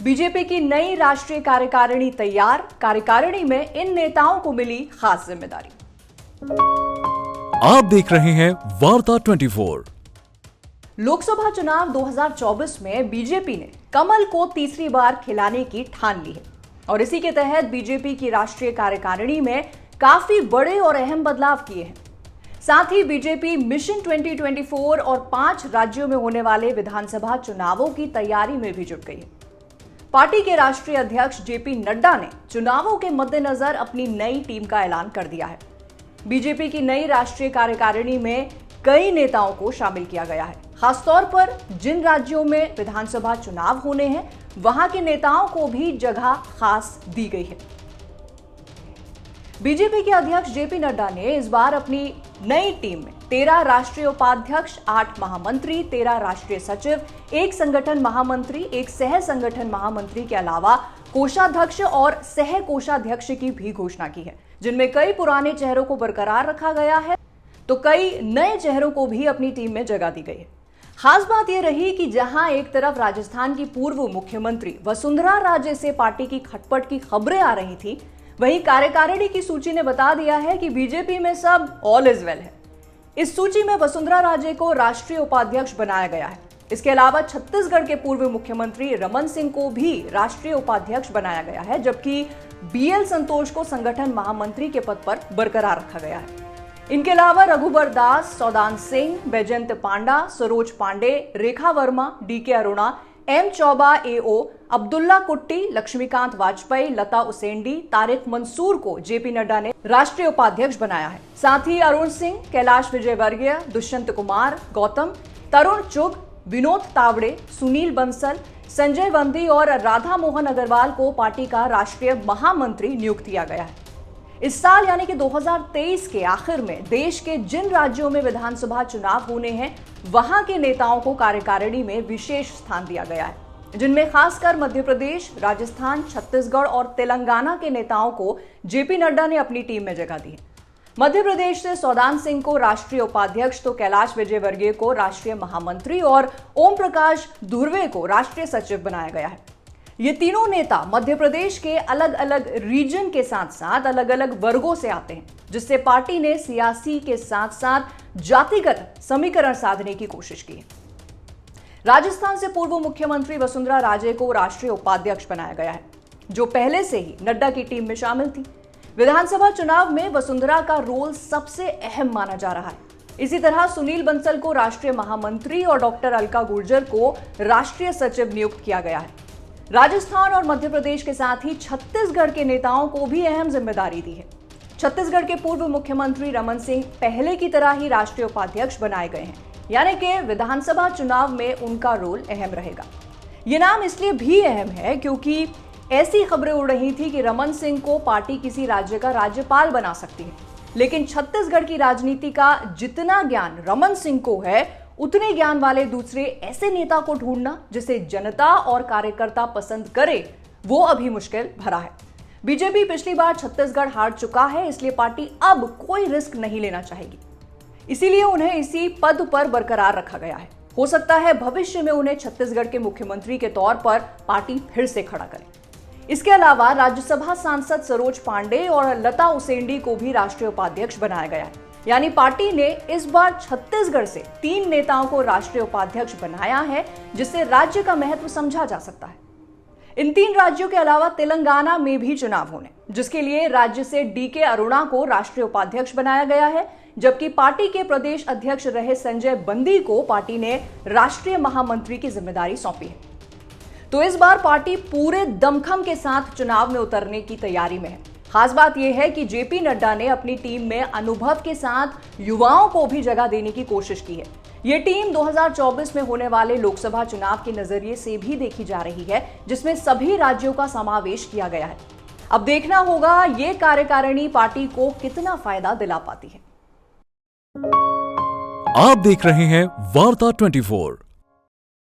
BJP की नई राष्ट्रीय कार्यकारिणी तैयार। कार्यकारिणी में इन नेताओं को मिली खास जिम्मेदारी। आप देख रहे हैं वार्ता 24। लोकसभा चुनाव 2024 में बीजेपी ने कमल को तीसरी बार खिलाने की ठान ली है और इसी के तहत बीजेपी की राष्ट्रीय कार्यकारिणी में काफी बड़े और अहम बदलाव किए हैं। साथ ही बीजेपी मिशन 2024 और 5 राज्यों में होने वाले विधानसभा चुनावों की तैयारी में भी जुट गई है। पार्टी के राष्ट्रीय अध्यक्ष जेपी नड्डा ने चुनावों के मद्देनजर अपनी नई टीम का ऐलान कर दिया है। बीजेपी की नई राष्ट्रीय कार्यकारिणी में कई नेताओं को शामिल किया गया है। खासतौर पर जिन राज्यों में विधानसभा चुनाव होने हैं वहां के नेताओं को भी जगह खास दी गई है। बीजेपी के अध्यक्ष जेपी नड्डा ने इस बार अपनी नई टीम में 13 राष्ट्रीय उपाध्यक्ष, 8 महामंत्री, 13 राष्ट्रीय सचिव, 1 संगठन महामंत्री, 1 सह संगठन महामंत्री के अलावा कोषाध्यक्ष और सह कोषाध्यक्ष की भी घोषणा की है, जिनमें कई पुराने चेहरों को बरकरार रखा गया है तो कई नए चेहरों को भी अपनी टीम में जगह दी गई है। खास बात यह रही कि जहां एक तरफ राजस्थान की पूर्व मुख्यमंत्री वसुंधरा राजे से पार्टी की खटपट की खबरें आ रही थी, वहीं कार्यकारिणी की सूची ने बता दिया है कि बीजेपी में सब ऑल इज वेल है। इस सूची में वसुंधरा राजे को राष्ट्रीय उपाध्यक्ष बनाया गया है। इसके अलावा छत्तीसगढ़ के पूर्व मुख्यमंत्री रमन सिंह को भी राष्ट्रीय उपाध्यक्ष बनाया गया है, जबकि बीएल संतोष को संगठन महामंत्री के पद पर बरकरार रखा गया है। इनके अलावा रघुबर दास, सौदान सिंह, बैजयंत पांडा, सरोज पांडे, रेखा वर्मा, डीके अरोड़ा, एम चौबा एओ, अब्दुल्ला कुट्टी, लक्ष्मीकांत वाजपेयी, लता उसेंडी, तारिक मंसूर को जेपी नड्डा ने राष्ट्रीय उपाध्यक्ष बनाया है। साथ ही अरुण सिंह, कैलाश विजयवर्गीय, दुष्यंत कुमार, गौतम, तरुण चुग, विनोद तावड़े, सुनील बंसल, संजय बंदी और राधा मोहन अग्रवाल को पार्टी का राष्ट्रीय महामंत्री नियुक्त किया गया है। इस साल यानी कि 2023 के आखिर में देश के जिन राज्यों में विधानसभा चुनाव होने हैं वहां के नेताओं को कार्यकारिणी में विशेष स्थान दिया गया है, जिनमें खासकर मध्य प्रदेश, राजस्थान, छत्तीसगढ़ और तेलंगाना के नेताओं को जेपी नड्डा ने अपनी टीम में जगह दी है। मध्य प्रदेश से सौदान सिंह को राष्ट्रीय उपाध्यक्ष तो कैलाश विजयवर्गीय को राष्ट्रीय महामंत्री और ओम प्रकाश धुर्वे को राष्ट्रीय सचिव बनाया गया है। ये तीनों नेता मध्य प्रदेश के अलग अलग रीजन के साथ साथ अलग अलग वर्गों से आते हैं, जिससे पार्टी ने सियासी के साथ साथ जातिगत समीकरण साधने की कोशिश की है। राजस्थान से पूर्व मुख्यमंत्री वसुंधरा राजे को राष्ट्रीय उपाध्यक्ष बनाया गया है, जो पहले से ही नड्डा की टीम में शामिल थी। विधानसभा चुनाव में वसुंधरा का रोल सबसे अहम माना जा रहा है। इसी तरह सुनील बंसल को राष्ट्रीय महामंत्री और डॉक्टर अलका गुर्जर को राष्ट्रीय सचिव नियुक्त किया गया है। राजस्थान और मध्य प्रदेश के साथ ही छत्तीसगढ़ के नेताओं को भी अहम जिम्मेदारी दी है। छत्तीसगढ़ के पूर्व मुख्यमंत्री रमन सिंह पहले की तरह ही राष्ट्रीय उपाध्यक्ष बनाए गए हैं, यानी कि विधानसभा चुनाव में उनका रोल अहम रहेगा। ये नाम इसलिए भी अहम है क्योंकि ऐसी खबरें उड़ रही थी कि रमन सिंह को पार्टी किसी राज्य का राज्यपाल बना सकती है, लेकिन छत्तीसगढ़ की राजनीति का जितना ज्ञान रमन सिंह को है उतने ज्ञान वाले दूसरे ऐसे नेता को ढूंढना जिसे जनता और कार्यकर्ता पसंद करे, वो अभी मुश्किल भरा है। बीजेपी पिछली बार छत्तीसगढ़ हार चुका है, इसलिए पार्टी अब कोई रिस्क नहीं लेना चाहेगी। इसीलिए उन्हें इसी पद पर बरकरार रखा गया है। हो सकता है भविष्य में उन्हें छत्तीसगढ़ के मुख्यमंत्री के तौर पर पार्टी फिर से खड़ा करे। इसके अलावा राज्यसभा सांसद सरोज पांडे और लता उसेंडी को भी राष्ट्रीय उपाध्यक्ष बनाया गया है। यानी पार्टी ने इस बार छत्तीसगढ़ से 3 नेताओं को राष्ट्रीय उपाध्यक्ष बनाया है, जिससे राज्य का महत्व समझा जा सकता है। इन 3 राज्यों के अलावा तेलंगाना में भी चुनाव होने, जिसके लिए राज्य से डीके अरोड़ा को राष्ट्रीय उपाध्यक्ष बनाया गया है, जबकि पार्टी के प्रदेश अध्यक्ष रहे संजय बंदी को पार्टी ने राष्ट्रीय महामंत्री की जिम्मेदारी सौंपी है। तो इस बार पार्टी पूरे दमखम के साथ चुनाव में उतरने की तैयारी में है। खास बात यह है कि जेपी नड्डा ने अपनी टीम में अनुभव के साथ युवाओं को भी जगह देने की कोशिश की है। ये टीम 2024 में होने वाले लोकसभा चुनाव के नजरिए से भी देखी जा रही है, जिसमें सभी राज्यों का समावेश किया गया है। अब देखना होगा ये कार्यकारिणी पार्टी को कितना फायदा दिला पाती है। आप देख रहे हैं वार्ता 24।